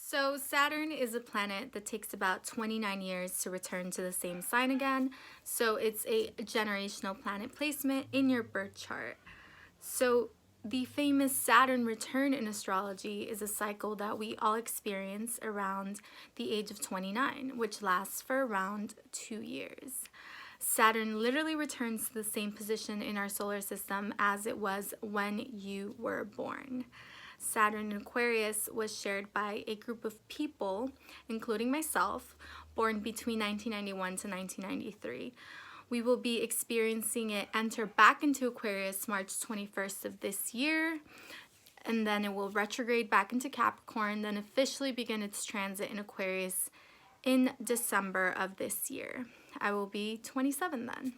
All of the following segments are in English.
So Saturn is a planet that takes about 29 years to return to the same sign again. So it's a generational planet placement in your birth chart. So the famous Saturn return in astrology is a cycle that we all experience around the age of 29, which lasts for around 2 years. Saturn literally returns to the same position in our solar system as it was when you were born. Saturn in Aquarius was shared by a group of people, including myself, born between 1991 to 1993. We will be experiencing it enter back into Aquarius March 21st of this year, and then it will retrograde back into Capricorn, then officially begin its transit in Aquarius in December of this year. I will be 27 then.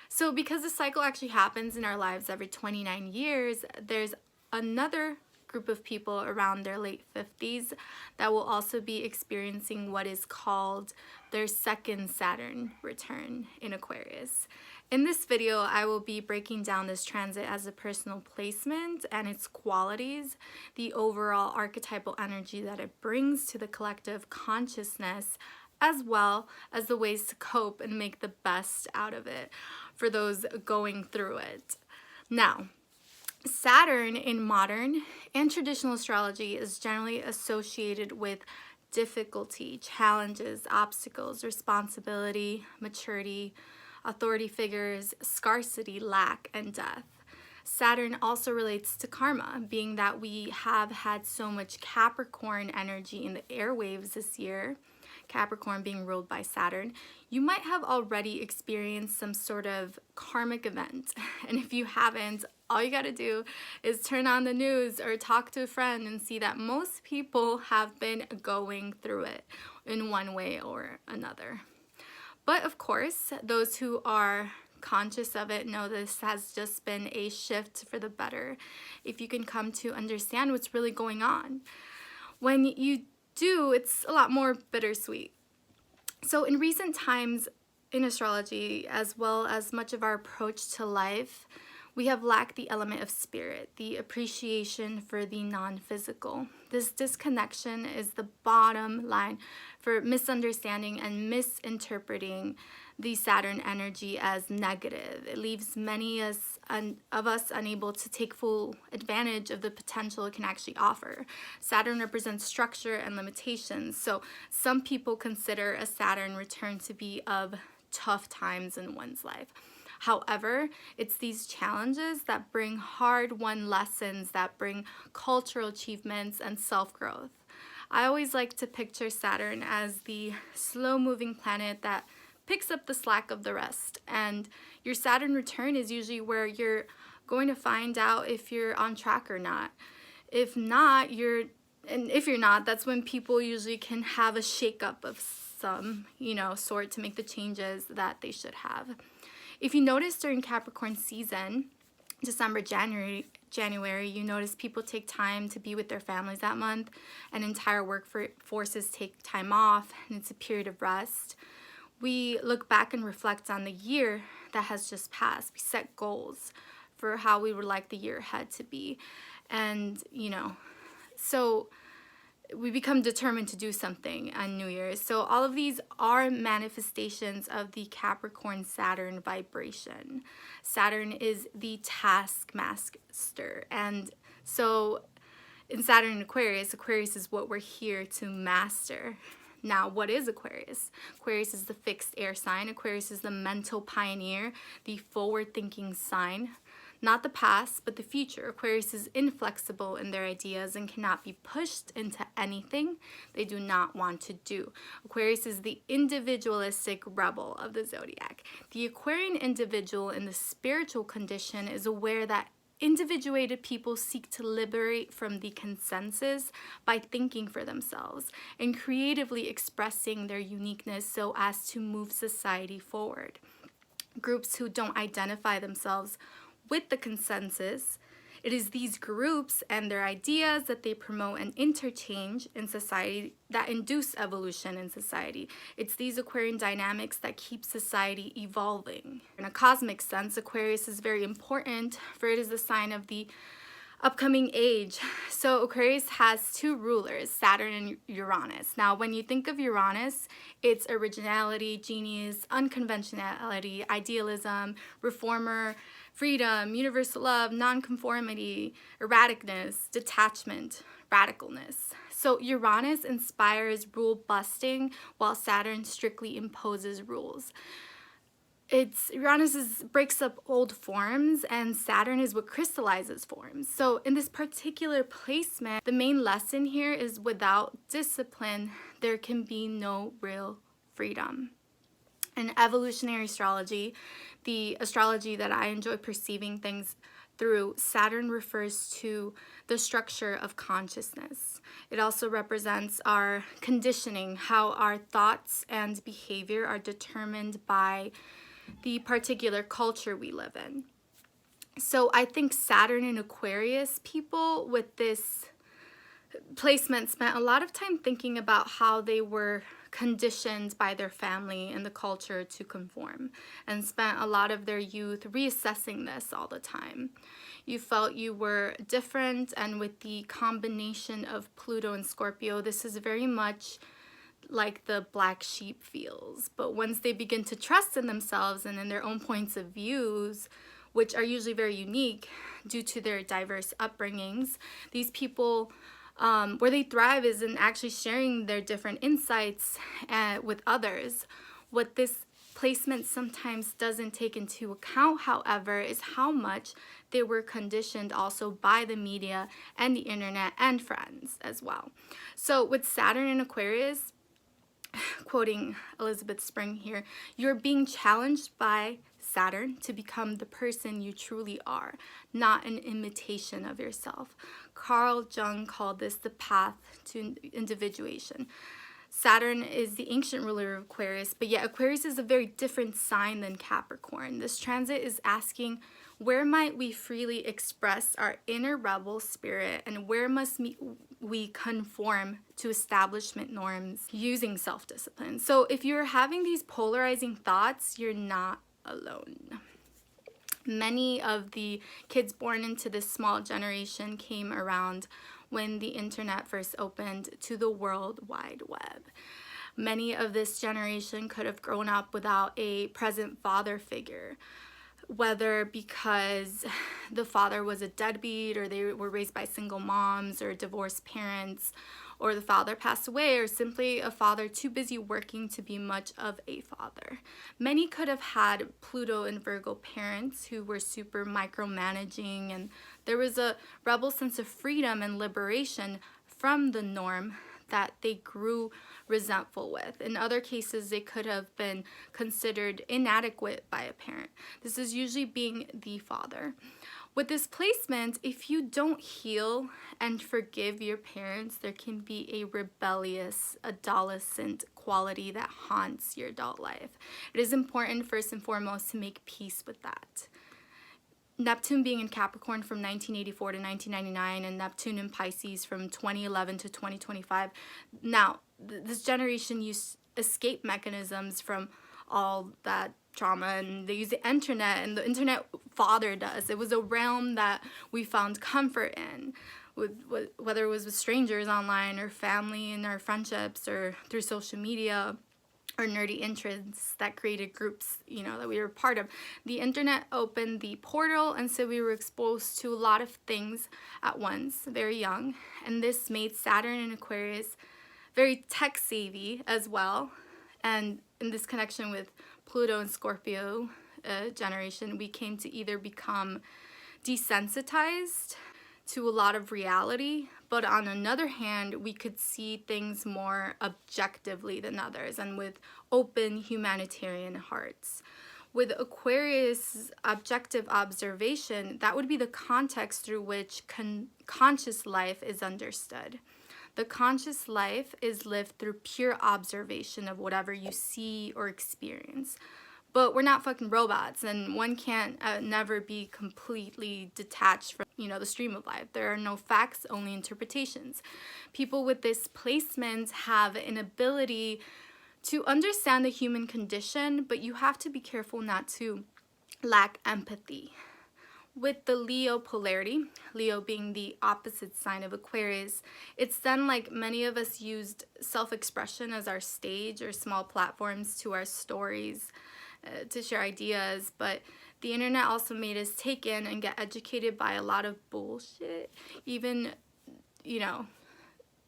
So because the cycle actually happens in our lives every 29 years, there's another group of people around their late 50s that will also be experiencing what is called their second Saturn return in Aquarius. In this video, I will be breaking down this transit as a personal placement and its qualities, the overall archetypal energy that it brings to the collective consciousness, as well as the ways to cope and make the best out of it for those going through it. Now, Saturn in modern and traditional astrology is generally associated with difficulty, challenges, obstacles, responsibility, maturity, authority figures, scarcity, lack, and death. Saturn also relates to karma, being that we have had so much Capricorn energy in the airwaves this year, Capricorn being ruled by Saturn. You might have already experienced some sort of karmic event, and if you haven't, all you got to do is turn on the news or talk to a friend and see that most people have been going through it in one way or another. But of course, those who are conscious of it know this has just been a shift for the better if you can come to understand what's really going on. When you do, it's a lot more bittersweet. So in recent times in astrology, as well as much of our approach to life, we have lacked the element of spirit, the appreciation for the non-physical. This disconnection is the bottom line for misunderstanding and misinterpreting the Saturn energy as negative. It leaves many of us unable to take full advantage of the potential it can actually offer. Saturn represents structure and limitations, so some people consider a Saturn return to be of tough times in one's life. However, it's these challenges that bring hard-won lessons, that bring cultural achievements and self-growth. I always like to picture Saturn as the slow-moving planet that picks up the slack of the rest. And your Saturn return is usually where you're going to find out if you're on track or not. If not, if you're not, that's when people usually can have a shakeup of some, sort to make the changes that they should have. If you notice during Capricorn season, December, January, you notice people take time to be with their families that month, and entire workforces take time off, and it's a period of rest. We look back and reflect on the year that has just passed. We set goals for how we would like the year ahead to be. And, so we become determined to do something on New Year's. So all of these are manifestations of the Capricorn Saturn vibration. Saturn is the taskmaster. And so in Saturn and Aquarius, Aquarius is what we're here to master. Now, what is Aquarius? Aquarius is the fixed air sign. Aquarius is the mental pioneer, the forward-thinking sign. Not the past, but the future. Aquarius is inflexible in their ideas and cannot be pushed into anything they do not want to do. Aquarius is the individualistic rebel of the zodiac. The Aquarian individual in the spiritual condition is aware that individuated people seek to liberate from the consensus by thinking for themselves and creatively expressing their uniqueness so as to move society forward. Groups who don't identify themselves with the consensus, it is these groups and their ideas that they promote and interchange in society that induce evolution in society. It's these Aquarian dynamics that keep society evolving. In a cosmic sense, Aquarius is very important, for it is the sign of the upcoming age. So Aquarius has two rulers, Saturn and Uranus. Now, when you think of Uranus, it's originality, genius, unconventionality, idealism, reformer, freedom, universal love, nonconformity, erraticness, detachment, radicalness. So Uranus inspires rule busting, while Saturn strictly imposes rules. Uranus breaks up old forms, and Saturn is what crystallizes forms. So in this particular placement, the main lesson here is without discipline, there can be no real freedom. In evolutionary astrology, the astrology that I enjoy perceiving things through, Saturn refers to the structure of consciousness. It also represents our conditioning, how our thoughts and behavior are determined by the particular culture we live in. So I think Saturn and Aquarius people with this placement spent a lot of time thinking about how they were conditioned by their family and the culture to conform, and spent a lot of their youth reassessing this all the time. You felt you were different, and with the combination of Pluto and Scorpio, this is very much like the black sheep feels. But once they begin to trust in themselves and in their own points of views, which are usually very unique due to their diverse upbringings, these people, where they thrive is in actually sharing their different insights with others. What this placement sometimes doesn't take into account, however, is how much they were conditioned also by the media and the internet and friends as well. So with Saturn in Aquarius, quoting Elizabeth Spring here, you're being challenged by Saturn to become the person you truly are, not an imitation of yourself. Carl Jung called this the path to individuation. Saturn is the ancient ruler of Aquarius, but yet Aquarius is a very different sign than Capricorn. This transit is asking, where might we freely express our inner rebel spirit, and where must we conform to establishment norms using self-discipline? So if you're having these polarizing thoughts, you're not alone. Many of the kids born into this small generation came around when the internet first opened to the World Wide Web. Many of this generation could have grown up without a present father figure, whether because the father was a deadbeat, or they were raised by single moms or divorced parents, or the father passed away, or simply a father too busy working to be much of a father. Many could have had Pluto and Virgo parents who were super micromanaging, and there was a rebel sense of freedom and liberation from the norm that they grew resentful with. In other cases, they could have been considered inadequate by a parent. This is usually being the father. With this placement, if you don't heal and forgive your parents, there can be a rebellious, adolescent quality that haunts your adult life. It is important, first and foremost, to make peace with that. Neptune being in Capricorn from 1984 to 1999, and Neptune in Pisces from 2011 to 2025. Now, this generation used escape mechanisms from all that trauma, and they use the internet, and the internet fathered us. It was a realm that we found comfort in, whether it was with strangers online, or family and our friendships, or through social media, or nerdy interests that created groups, that we were part of. The internet opened the portal, and so we were exposed to a lot of things at once, very young, and this made Saturn and Aquarius very tech savvy as well. And in this connection with Pluto and Scorpio generation, we came to either become desensitized to a lot of reality, but on another hand, we could see things more objectively than others, and with open humanitarian hearts. With Aquarius objective observation, that would be the context through which conscious life is understood. The conscious life is lived through pure observation of whatever you see or experience. But we're not fucking robots, and one can't never be completely detached from, the stream of life. There are no facts, only interpretations. People with this placement have an ability to understand the human condition, but you have to be careful not to lack empathy. with the Leo polarity, Leo being the opposite sign of Aquarius, it's then like many of us used self-expression as our stage or small platforms to our stories, to share ideas, but the internet also made us take in and get educated by a lot of bullshit. Even, you know,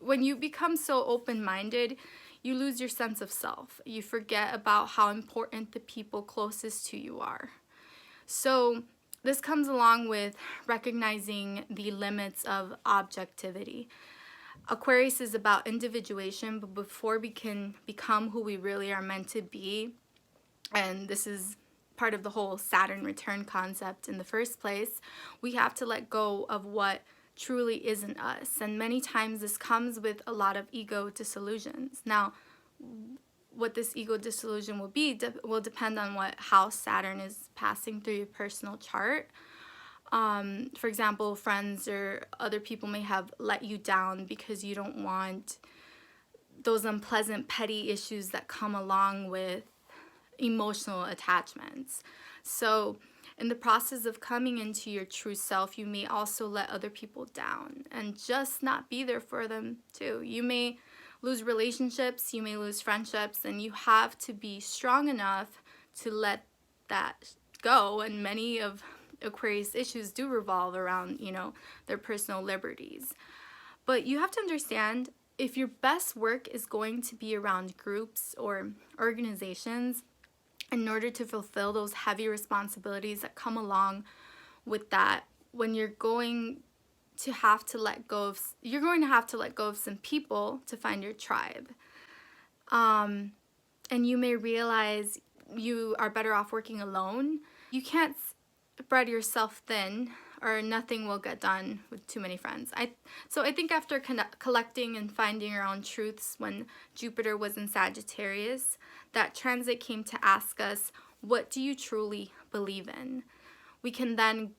when you become so open-minded, you lose your sense of self. You forget about how important the people closest to you are. So this comes along with recognizing the limits of objectivity. Aquarius is about individuation, but before we can become who we really are meant to be, and this is part of the whole Saturn return concept in the first place, we have to let go of what truly isn't us. And many times this comes with a lot of ego disillusions. Now, what this ego disillusion will be will depend on what house Saturn is passing through your personal chart. For example, friends or other people may have let you down because you don't want those unpleasant petty issues that come along with emotional attachments. So in the process of coming into your true self, you may also let other people down and just not be there for them too. You may lose relationships, you may lose friendships, and you have to be strong enough to let that go. And many of Aquarius issues do revolve around, you know, their personal liberties. But you have to understand, if your best work is going to be around groups or organizations, in order to fulfill those heavy responsibilities that come along with that, when you're going to have to let go of some people to find your tribe. And you may realize you are better off working alone. You can't spread yourself thin, or nothing will get done with too many friends. So I think after collecting and finding your own truths when Jupiter was in Sagittarius, that transit came to ask us, what do you truly believe in? We can then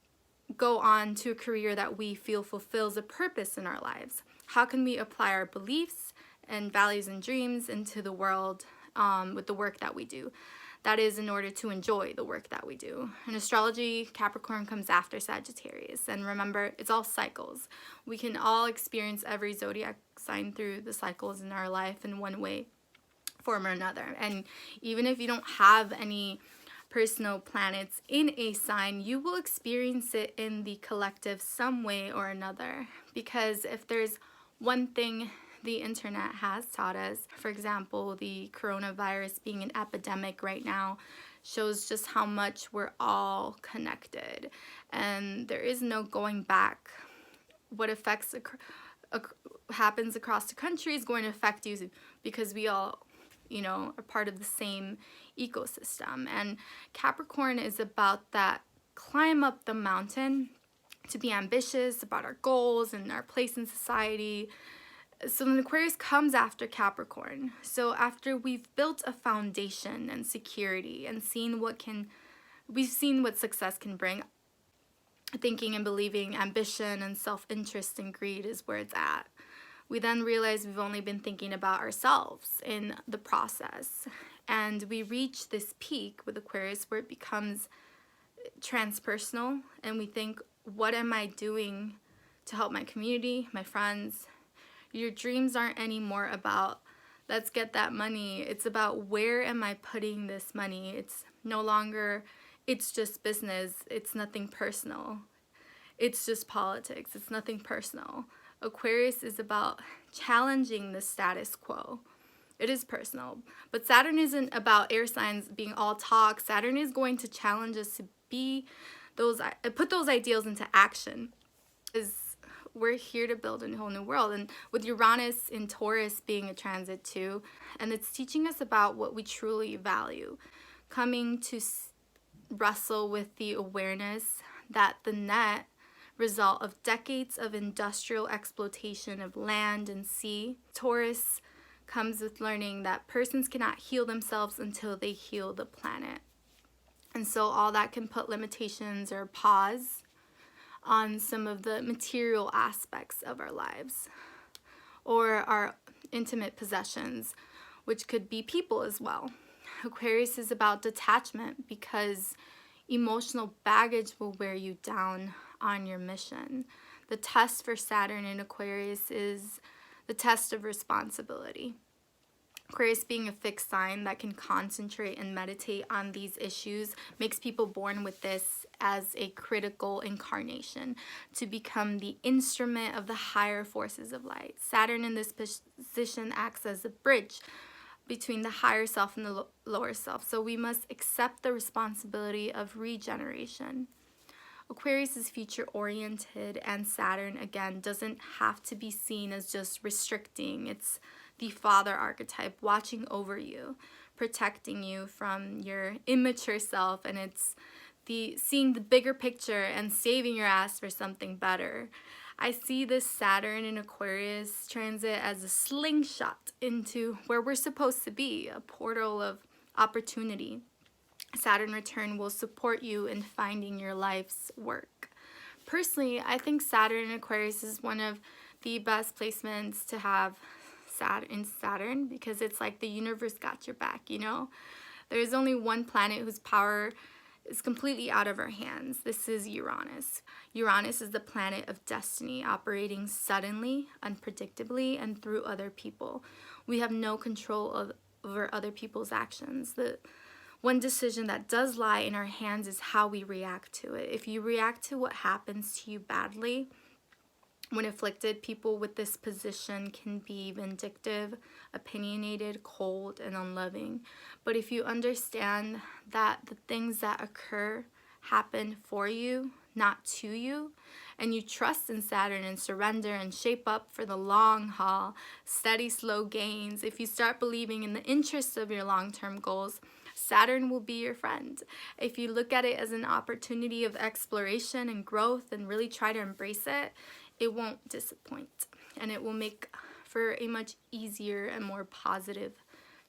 go on to a career that we feel fulfills a purpose in our lives. How can we apply our beliefs and values and dreams into the world with the work that we do? That is, in order to enjoy the work that we do. In astrology, Capricorn comes after Sagittarius. And remember, it's all cycles. We can all experience every zodiac sign through the cycles in our life in one way, form, or another. And even if you don't have any personal planets in a sign, you will experience it in the collective some way or another. Because if there's one thing the internet has taught us, for example, the coronavirus being an epidemic right now, shows just how much we're all connected, and there is no going back. What affects happens across the country is going to affect you, because we all, you know, are part of the same ecosystem. And Capricorn is about that climb up the mountain, to be ambitious about our goals and our place in society. So then Aquarius comes after Capricorn. So after we've built a foundation and security and we've seen what success can bring, thinking and believing ambition and self-interest and greed is where it's at. We then realize we've only been thinking about ourselves in the process. And we reach this peak with Aquarius where it becomes transpersonal, and we think, what am I doing to help my community, my friends? Your dreams aren't anymore about, let's get that money. It's about, where am I putting this money? It's no longer, it's just business. It's nothing personal. It's just politics. It's nothing personal. Aquarius is about challenging the status quo. It is personal. But Saturn isn't about air signs being all talk. Saturn is going to challenge us to put those ideals into action. We're here to build a whole new world. And with Uranus in Taurus being a transit too, and it's teaching us about what we truly value, coming to wrestle with the awareness that the net result of decades of industrial exploitation of land and sea. Taurus comes with learning that persons cannot heal themselves until they heal the planet. And so all that can put limitations or pause on some of the material aspects of our lives, or our intimate possessions, which could be people as well. Aquarius is about detachment, because Emotional baggage will wear you down on your mission. The test for Saturn in Aquarius is the test of responsibility. Aquarius, being a fixed sign that can concentrate and meditate on these issues, makes people born with this as a critical incarnation to become the instrument of the higher forces of light. Saturn in this position acts as a bridge between the higher self and the lower self. So we must accept the responsibility of regeneration. Aquarius is future oriented, and Saturn, again, doesn't have to be seen as just restricting. It's the father archetype watching over you, protecting you from your immature self, and it's the seeing the bigger picture and saving your ass for something better. I see this Saturn in Aquarius transit as a slingshot into where we're supposed to be, a portal of opportunity. Saturn return will support you in finding your life's work. Personally, I think Saturn in Aquarius is one of the best placements to have Saturn because it's like the universe got your back, you know? There's only one planet whose power is completely out of our hands. This is Uranus. Uranus is the planet of destiny, operating suddenly, unpredictably, and through other people. We have no control over other people's actions. The one decision that does lie in our hands is how we react to it. If you react to what happens to you badly, when afflicted, people with this position can be vindictive, opinionated, cold, and unloving. But if you understand that the things that occur happen for you, not to you, and you trust in Saturn and surrender and shape up for the long haul, steady, slow gains, if you start believing in the interests of your long-term goals, Saturn will be your friend. If you look at it as an opportunity of exploration and growth and really try to embrace it, it won't disappoint, and it will make for a much easier and more positive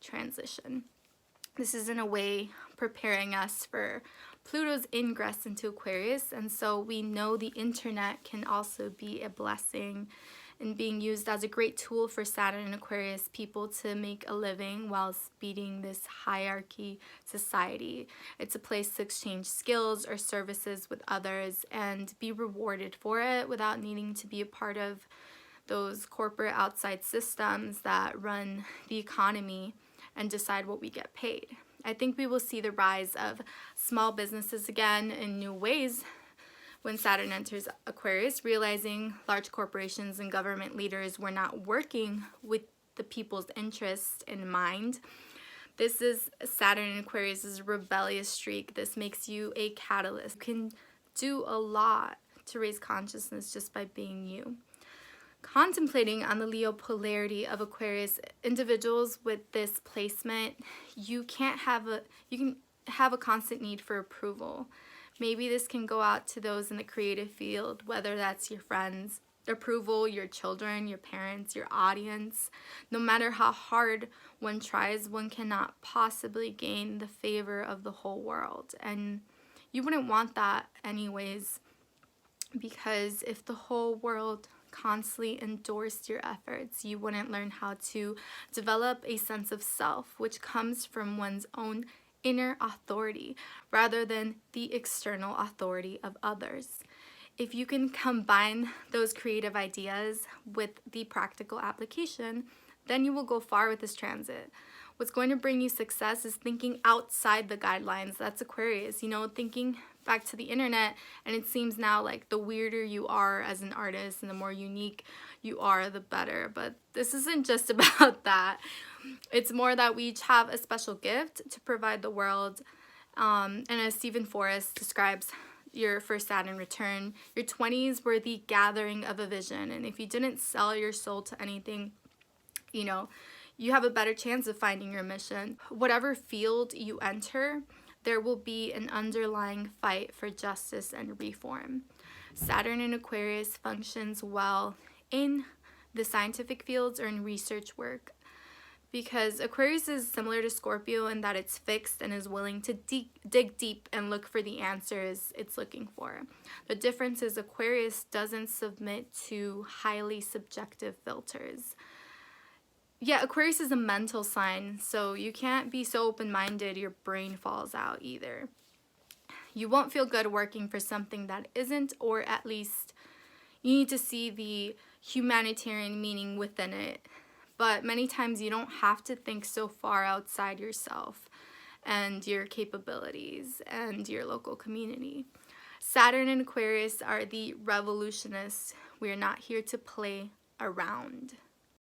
transition. This is in a way preparing us for Pluto's ingress into Aquarius, and so we know the internet can also be a blessing and being used as a great tool for Saturn and Aquarius people to make a living while beating this hierarchy society. It's a place to exchange skills or services with others and be rewarded for it without needing to be a part of those corporate outside systems that run the economy and decide what we get paid. I think we will see the rise of small businesses again in new ways when Saturn enters Aquarius, realizing large corporations and government leaders were not working with the people's interests in mind. This is Saturn in Aquarius' rebellious streak. This makes you a catalyst. You can do a lot to raise consciousness just by being you. Contemplating on the Leo polarity of Aquarius, individuals with this placement, you can have a constant need for approval. Maybe this can go out to those in the creative field, whether that's your friends, approval, your children, your parents, your audience. No matter how hard one tries, one cannot possibly gain the favor of the whole world. And you wouldn't want that anyways, because if the whole world constantly endorsed your efforts, you wouldn't learn how to develop a sense of self, which comes from one's own inner authority rather than the external authority of others. If you can combine those creative ideas with the practical application, then you will go far with this transit. What's going to bring you success is thinking outside the guidelines. That's Aquarius, you know, thinking back to the internet, and it seems now like the weirder you are as an artist and the more unique you are, the better. But this isn't just about that. It's more that we each have a special gift to provide the world. And as Stephen Forrest describes your first Saturn return, your 20s were the gathering of a vision. And if you didn't sell your soul to anything, you know, you have a better chance of finding your mission. Whatever field you enter, there will be an underlying fight for justice and reform. Saturn in Aquarius functions well in the scientific fields or in research work, because Aquarius is similar to Scorpio in that it's fixed and is willing to dig deep and look for the answers it's looking for. The difference is Aquarius doesn't submit to highly subjective filters. Yeah, Aquarius is a mental sign, so you can't be so open-minded your brain falls out either. You won't feel good working for something that isn't, or at least you need to see the humanitarian meaning within it. But many times you don't have to think so far outside yourself and your capabilities and your local community. Saturn and Aquarius are the revolutionists. We are not here to play around.